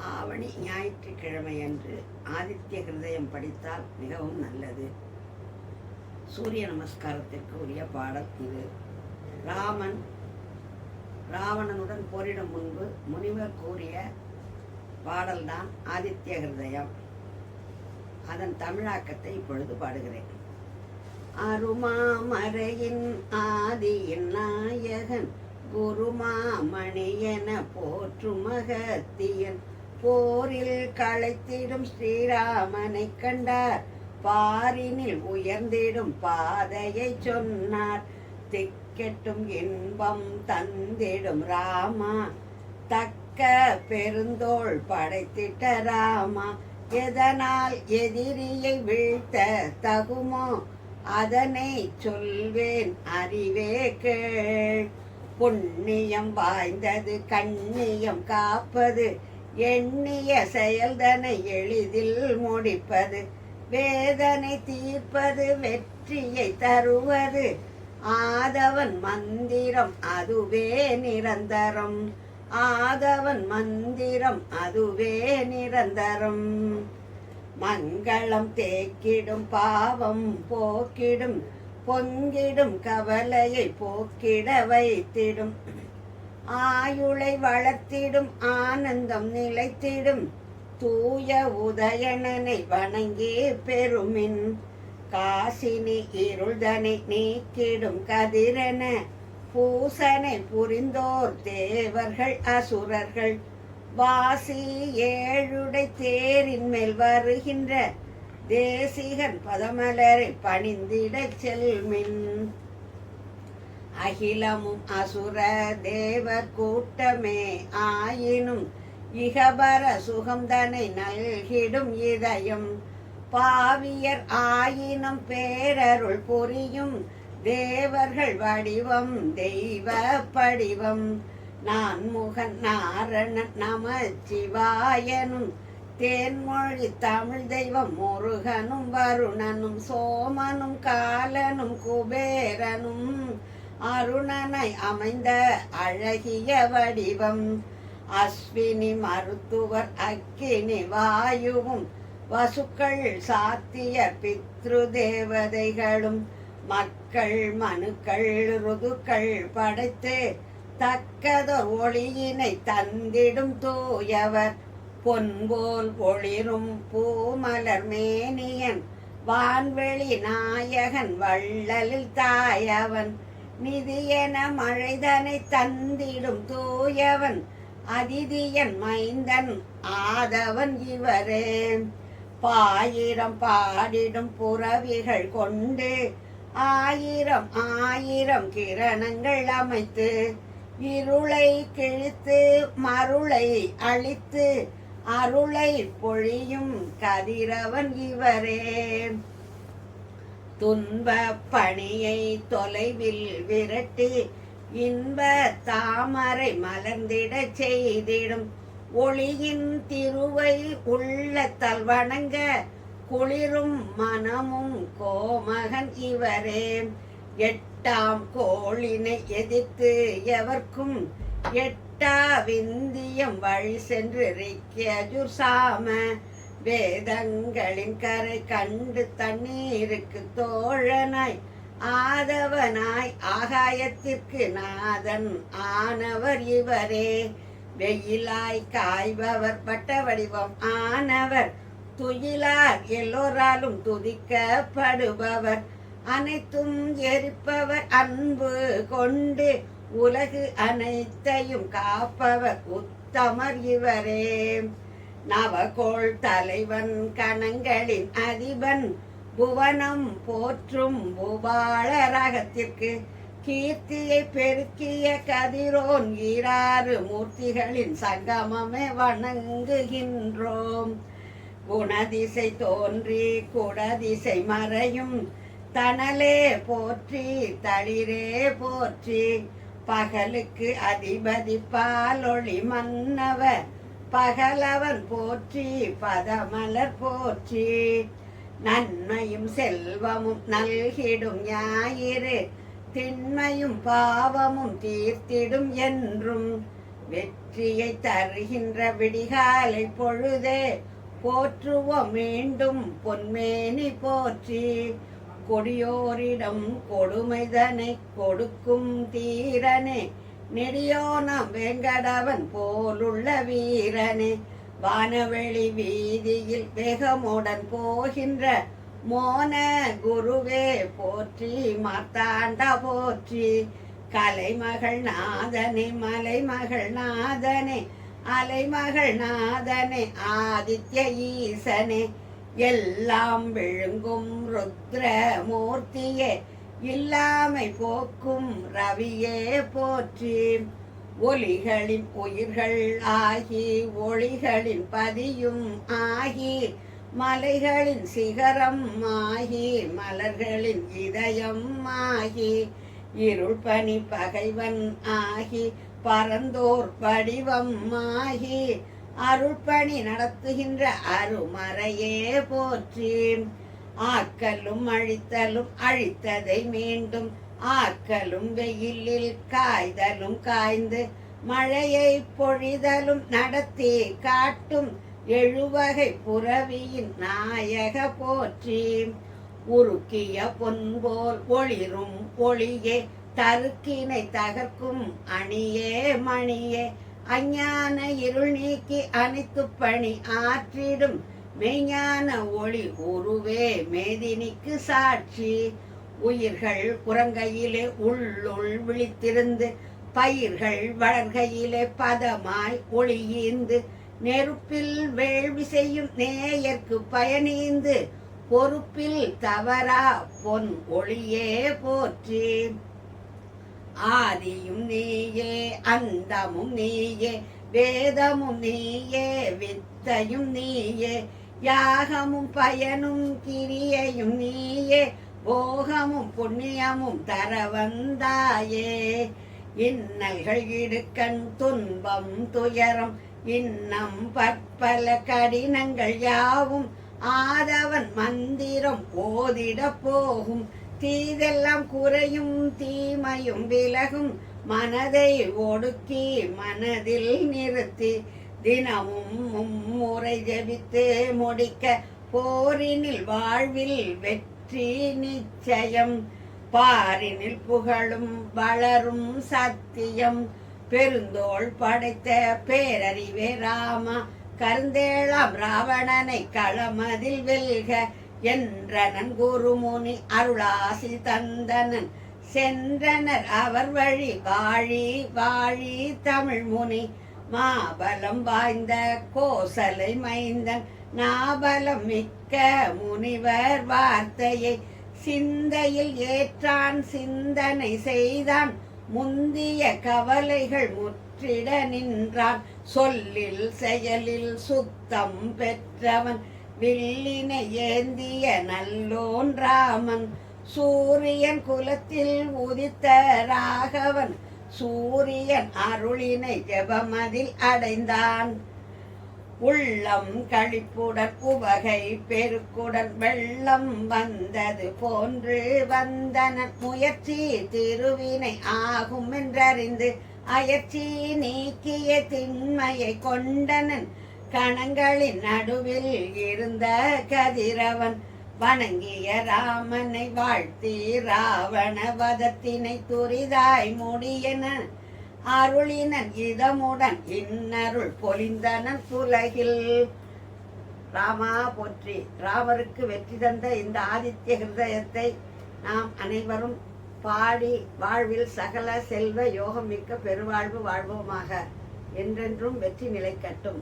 ஆவணி ஞாயிற்றுக்கிழமை அன்று ஆதித்ய ஹிருதயம் படித்தால் மிகவும் நல்லது. சூரிய நமஸ்காரத்திற்கு உரிய பாடல் இது. ராவணனுடன் போரிடும் முன்பு முனிவர் கூறிய பாடல்தான் ஆதித்ய ஹிருதயம். அதன் தமிழாக்கத்தை இப்பொழுது பாடுகிறேன். அருமாமறையின் ஆதியின் நாயகன் குருமாமணி என போற்றும் மகத்தியன் போரில் களைத்திடும் ஸ்ரீராமனை கண்டார். பாரினில் உயர்ந்திடும் பாதையை சொன்னார். திக்கெட்டும் இன்பம் தந்திடும் ராமா, தக்க பெருந்தோள் படைத்திட்ட ராமா. எதனால் எதிரியை வீழ்த்த தகுமோ அதனை சொல்வேன் அறிவே கேள். புண்ணியம் வாய்ந்தது கண்ணியம் காப்பது, எண்ணிய செயல்தனை எளிதில் முடிப்பது. வேதனை தீர்ப்பது வெற்றியை தருவது, ஆதவன் மந்திரம் அதுவே நிரந்தரம். ஆதவன் மந்திரம் அதுவே நிரந்தரம். மங்களம் தேக்கிடும் பாவம் போக்கிடும், பொங்கிடும் கவலையை போக்கிட வைத்திடும். ஆயுளை வளர்த்திடும் ஆனந்தம் நிலைத்திடும், தூய உதயணனை வணங்கி பெருமின். காசினி இருள்தனை நீக்கிடும் கதிரென, பூசனை புரிந்தோர் தேவர்கள் அசுரர்கள். வாசி ஏழுடை தேரின் மேல் வருகின்ற, தேசிகன் பதமலரை பணிந்திடச் செல்மின். அகிலமும் அசுர தேவர் கூட்டமே ஆயினும், இகபர சுகம்தனை நல்கிடும் இதயம். பாவியர் ஆயினும் பேரருள் புரியும், தேவர்கள் வடிவம் தெய்வ படிவம். நான்முகன் நாரணன் நமச்சிவாயனும், தேன்மொழி தமிழ் தெய்வம் முருகனும் வருணனும் சோமனும் காலனும் குபேரனும். அருணனை அமைந்த அழகிய வடிவம். அஸ்வினி மருத்துவர் அக்கினி வாயுவும், வசுக்கள் சாத்திய பித்ரு தேவதைகளும். மக்கள் மனுக்கள் ருதுக்கள் படைத்து, தக்கதொர் ஒளியினை தந்திடும் தூயவர். பொன்போல் ஒளிரும் பூமலர் மேனியன், வான்வெளி நாயகன் வள்ளலில் தாயவன். நிதியென மழைதனை தந்திடும் தூயவன், அதிதியன் மைந்தன் ஆதவன் இவரே. பாயிரம் பாடிடும் புறவிகள் கொண்டு, ஆயிரம் ஆயிரம் கிரணங்கள் அமைத்து, இருளை கிழித்து மருளை அழித்து, அருளை பொழியும் கதிரவன் இவரே. துன்ப பணியை தொலைவில் விரட்டி, இன்ப தாமரை மலர்ந்திடச் செய்திடும், ஒளியின் திருவை உள்ளத்தால் வணங்க, குளிரும் மனமும் கோமகன் இவரே. எட்டாம் கோளினை எதிர்த்து எவர்க்கும், எட்டா விந்தியம் வழி சென்று ரிக்கஜுர் சாம. வேதங்களின் கரை கண்டு தண்ணீருக்கு தோழனாய், ஆதவனாய் ஆகாயத்திற்கு நாதன் ஆனவர் இவரே. வெயிலாய் காய்பவர் பட்ட வடிவம் ஆனவர், துயிலார் எல்லோராலும் துதிக்கப்படுபவர். அனைத்தும் எரிப்பவர் அன்பு கொண்டு, உலகு அனைத்தையும் காப்பவர் உத்தமர் இவரே. நவகோள் தலைவன் கணங்களின் அதிபன், புவனம் போற்றும் பூபாள ரகத்திற்கு. கீர்த்தியை பெருக்கிய கதிரோன் ஈராறு மூர்த்திகளின் சங்கமமே வணங்குகின்றோம். குணதிசை தோன்றி குடதிசை மறையும், தனலே போற்றி தளிரே போற்றி. பகலுக்கு அதிபதி பாலொளி மன்னவர், பகலவன் போற்றி பதமலர் போற்றி. நன்மையும் செல்வமும் நல்கிடும் ஞாயிறு, திண்மையும் பாவமும் தீர்த்திடும் என்றும். வெற்றியை தருகின்ற விடிகாலை பொழுதே போற்றுவோம் மீண்டும் பொன்மேனி போற்றி. கொடியோரிடம் கொடுமைதனை கொடுக்கும் தீரனே, நெடியோனாம் வேங்கடவன் போலுள்ள வீரனே, வானவெளி வீதியில் வேகமுடன் போகின்ற மோன குருவே போற்றி. மார்த்தாண்டா போற்றி. கலைமகள் நாதனே மலைமகள் நாதனே அலைமகள் நாதனே ஆதித்ய ஈசனே, எல்லாம் விழுங்கும் ருத்ர மூர்த்தியே, இல்லாமை போக்கும் ரவியே போற்றி. ஒலிகளின் உயிர்கள் ஆகி ஒளிகளின் பதியும் ஆகி மலைகளின் சிகரம் ஆகி மலர்களின் இதயம் ஆகி இருள் பனி பகைவன் ஆகி பரந்தோர் வடிவம் ஆகி அருள்பணி நடத்துகின்ற அருமறையே போற்றி. ஆக்கலும் அழித்தலும் அழித்ததை மீண்டும் ஆக்கலும் வெயிலில் காய்தலும் காய்ந்து மழையை பொழிதலும் நடத்தி காட்டும் எழுவகை புரவியின் நாயக போற்றி. உருக்கிய பொன்போல் ஒளிரும் ஒளியே தருக்கினை தகர்க்கும் அணியே மணியே, அஞ்ஞான இருள் நீக்கி அனைத்து பணி ஆற்றிடும் மெய்ஞான ஒளி உருவே மேதினிக்கு சாட்சி. உயிர்கள் குரங்கையிலே உள்ளுள் விழித்திருந்து பயிர்கள் வளர்கையிலே பதமாய் ஒளியீந்து நெருப்பில் வேள்வி செய்யும் நேயர்க்கு பயனீந்து பொறுப்பில் தவறா பொன் ஒளியே போற்றி. ஆதியும் நீயே அந்தமும் நீயே வேதமும் நீயே வித்தையும் நீயே யாகமும் பயனும் கிரியையும் நீயே போகமும் புண்ணியமும் தர வந்தாயே. இன்னல்கள் இடுக்கண் துன்பம் துயரம் இன்னம் பற்பல கடினங்கள் யாவும் ஆதவன் மந்திரம் ஓதிட போகும் தீதெல்லாம் குறையும் தீமையும் விலகும் மனதை ஒடுக்கி மனதில் நிறுத்தி தினமும் மும்முறை ஜெபித்து முடிக்க போரினில் வாழ்வில் வெற்றி நிச்சயம். பாரினில் புகழும் வளரும் சத்தியம் பெருந்தோள் படைத்த பேரறிவே ராமா, கருந்தேளாம் ராவணனை களமதில் வெல்க என்றனன் குருமுனி அருளாசி தந்தனன் சென்றனர் அவர் வழி வாழி வாழி தமிழ் முனி. மாபலம் வாய்ந்த கோசலை மைந்தன் நாபலம் மிக்க முனிவர் வார்த்தையை சிந்தையில் ஏற்றான் சிந்தனை செய்தான் முந்திய கவலைகள் முற்றிட நின்றான். சொல்லில் செயலில் சுத்தம் பெற்றவன் வில்லினை ஏந்திய நல்லோன் ராமன். சூரியன் குலத்தில் உதித்த ராகவன் சூரியன் அருளினை ஜெபமதில் அடைந்தான். உள்ளம் களிப்புடன் உவகை பெருக்குடன் வெள்ளம் வந்தது போன்று வந்தனன் முயற்சி திருவினை ஆகும் என்றறிந்து அயற்சி நீக்கிய திண்மையை கொண்டனன். கணங்களின் நடுவில் இருந்த கதிரவன் வணங்கிய ராமனை வாழ்த்தி ராவண வதத்தினை துரிதாய் முடியன அருளினன் இதமுடன் இன்னருள் பொலிந்தனன் உலகில். ராமா போற்றி. ராமருக்கு வெற்றி தந்த இந்த ஆதித்ய ஹிருதயத்தை நாம் அனைவரும் பாடி வாழ்வில் சகல செல்வ யோகம் மிக்க பெருவாழ்வு வாழ்வோமாக. என்றென்றும் வெற்றி நிலைக்கட்டும்.